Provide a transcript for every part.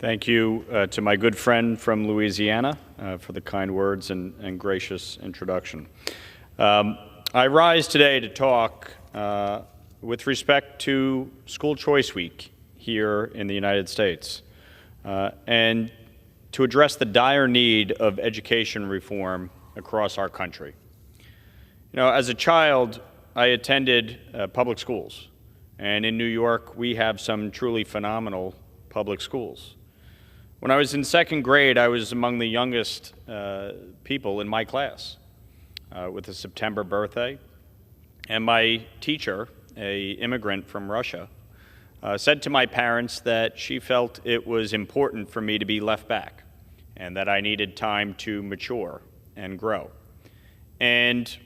Thank you to my good friend from Louisiana for the kind words and gracious introduction. I rise today to talk with respect to School Choice Week here in the United States and to address the dire need of education reform across our country. You know, as a child, I attended public schools, and in New York, we have some truly phenomenal public schools. When I was in second grade, I was among the youngest people in my class with a September birthday, and my teacher, an immigrant from Russia, said to my parents that she felt it was important for me to be left back and that I needed time to mature and grow. And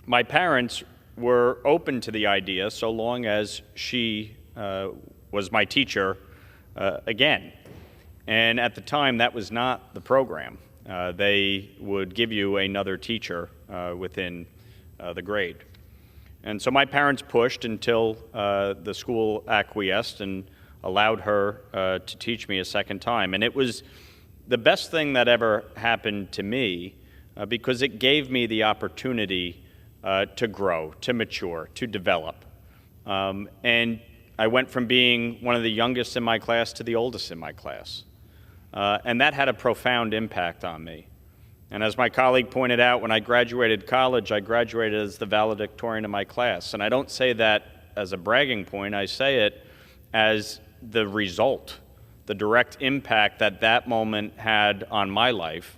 my parents were open to the idea so long as she was my teacher again. And at the time, that was not the program. They would give you another teacher within the grade. And so my parents pushed until the school acquiesced and allowed her to teach me a second time. And it was the best thing that ever happened to me because it gave me the opportunity to grow, to mature, to develop. And I went from being one of the youngest in my class to the oldest in my class. And that had a profound impact on me. And as my colleague pointed out, when I graduated college, I graduated as the valedictorian of my class. And I don't say that as a bragging point, I say it as the result, the direct impact that that moment had on my life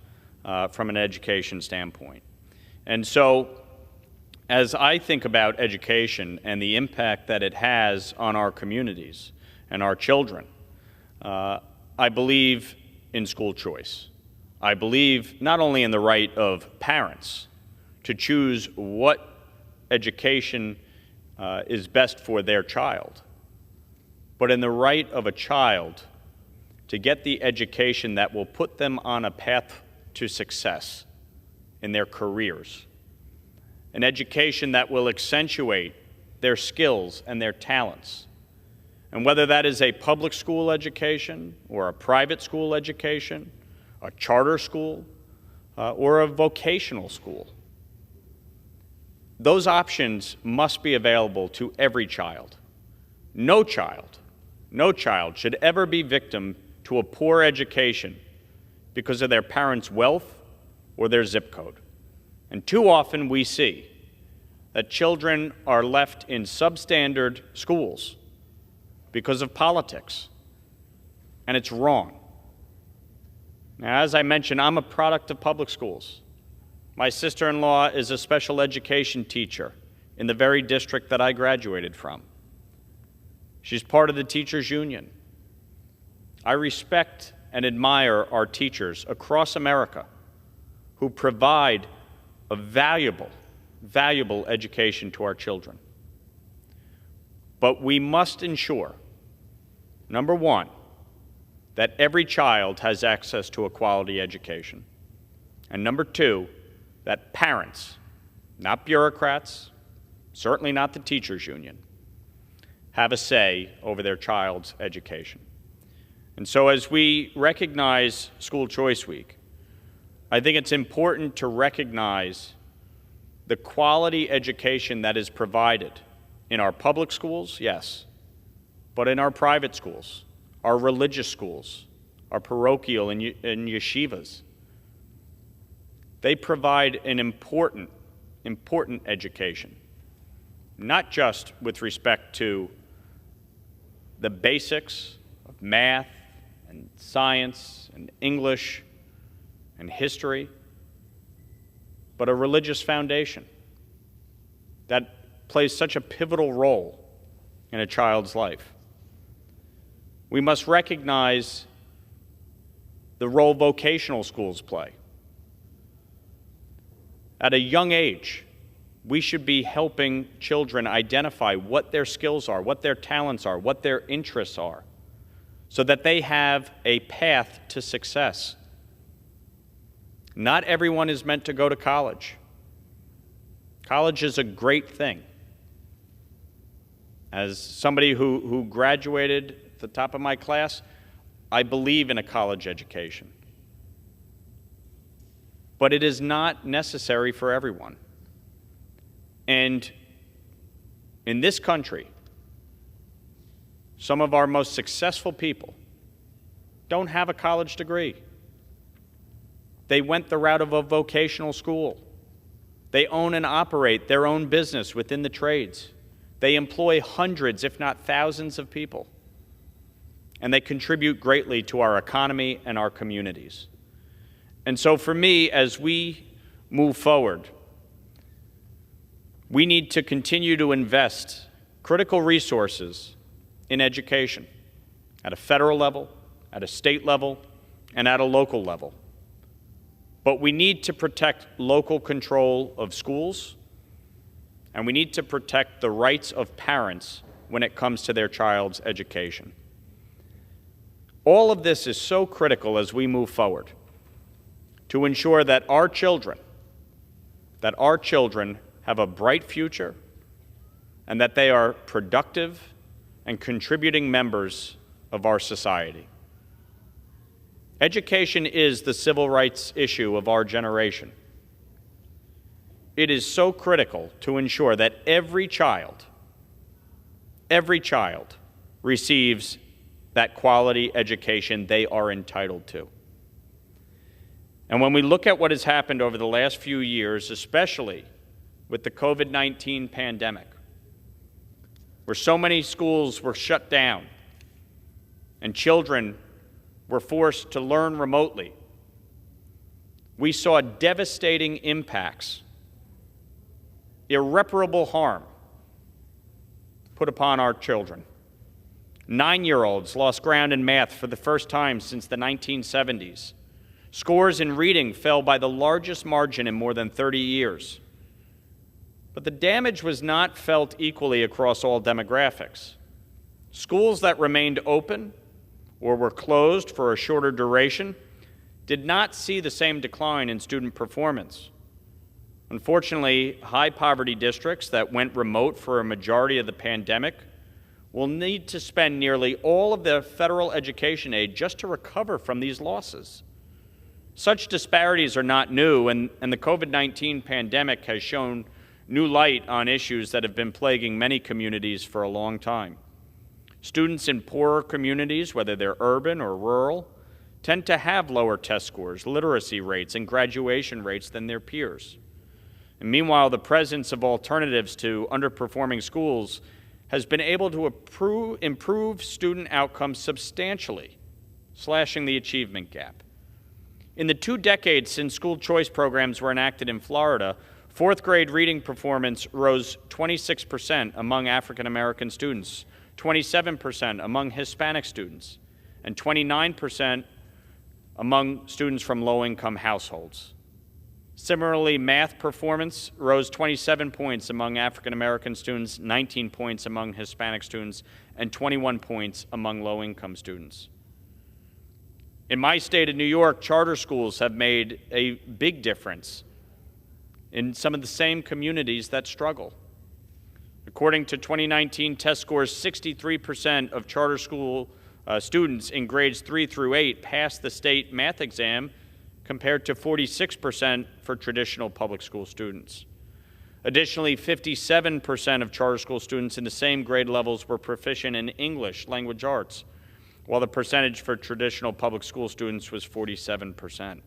from an education standpoint. And so, as I think about education and the impact that it has on our communities and our children, I believe in school choice. I believe not only in the right of parents to choose what education is best for their child, but in the right of a child to get the education that will put them on a path to success in their careers, an education that will accentuate their skills and their talents. And whether that is a public school education or a private school education, a charter school, or a vocational school, those options must be available to every child. No child should ever be victim to a poor education because of their parents' wealth or their zip code. And too often we see that children are left in substandard schools because of politics, and it's wrong. Now, as I mentioned, I'm a product of public schools. My sister-in-law is a special education teacher in the very district that I graduated from. She's part of the teachers' union. I respect and admire our teachers across America who provide a valuable education to our children. But we must ensure, number one, that every child has access to a quality education. And number two, that parents, not bureaucrats, certainly not the teachers' union, have a say over their child's education. And so as we recognize School Choice Week, I think it's important to recognize the quality education that is provided in our public schools, yes, but in our private schools, our religious schools, our parochial and yeshivas. They provide an important education, not just with respect to the basics of math and science and English and history, but a religious foundation that plays such a pivotal role in a child's life. We must recognize the role vocational schools play. At a young age, we should be helping children identify what their skills are, what their talents are, what their interests are, so that they have a path to success. Not everyone is meant to go to college. College is a great thing. As somebody who graduated at the top of my class, I believe in a college education. But it is not necessary for everyone. And in this country, some of our most successful people don't have a college degree. They went the route of a vocational school. They own and operate their own business within the trades. They employ hundreds, if not thousands, of people. And they contribute greatly to our economy and our communities. And so for me, as we move forward, we need to continue to invest critical resources in education at a federal level, at a state level, and at a local level. But we need to protect local control of schools, and we need to protect the rights of parents when it comes to their child's education. All of this is so critical as we move forward to ensure that our children have a bright future and that they are productive and contributing members of our society. Education is the civil rights issue of our generation. It is so critical to ensure that every child receives that quality education they are entitled to. And when we look at what has happened over the last few years, especially with the COVID-19 pandemic, where so many schools were shut down and children were forced to learn remotely, we saw devastating impacts, irreparable harm put upon our children. 9-year-olds lost ground in math for the first time since the 1970s. Scores in reading fell by the largest margin in more than 30 years. But the damage was not felt equally across all demographics. Schools that remained open or were closed for a shorter duration did not see the same decline in student performance. Unfortunately, high-poverty districts that went remote for a majority of the pandemic will need to spend nearly all of their federal education aid just to recover from these losses. Such disparities are not new, and the COVID-19 pandemic has shown new light on issues that have been plaguing many communities for a long time. Students in poorer communities, whether they're urban or rural, tend to have lower test scores, literacy rates, and graduation rates than their peers. And meanwhile, the presence of alternatives to underperforming schools has been able to improve student outcomes substantially, slashing the achievement gap. In the 2 decades since school choice programs were enacted in Florida, 4th grade reading performance rose 26% among African American students, 27% among Hispanic students, and 29% among students from low-income households. Similarly, math performance rose 27 points among African American students, 19 points among Hispanic students, and 21 points among low-income students. In my state of New York, charter schools have made a big difference in some of the same communities that struggle. According to 2019 test scores, 63% of charter school students in grades 3 through 8 passed the state math exam, compared to 46% for traditional public school students. Additionally, 57% of charter school students in the same grade levels were proficient in English language arts, while the percentage for traditional public school students was 47%.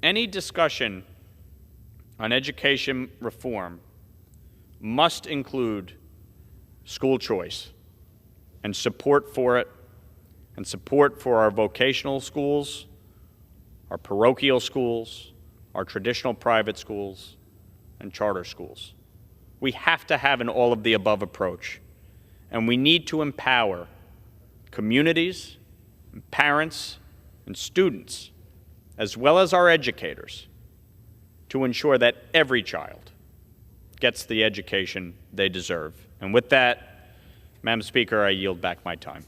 Any discussion on education reform must include school choice and support for it, and support for our vocational schools, our parochial schools, our traditional private schools, and charter schools. We have to have an all-of-the-above approach, and we need to empower communities, and parents, and students, as well as our educators, to ensure that every child gets the education they deserve. And with that, Madam Speaker, I yield back my time.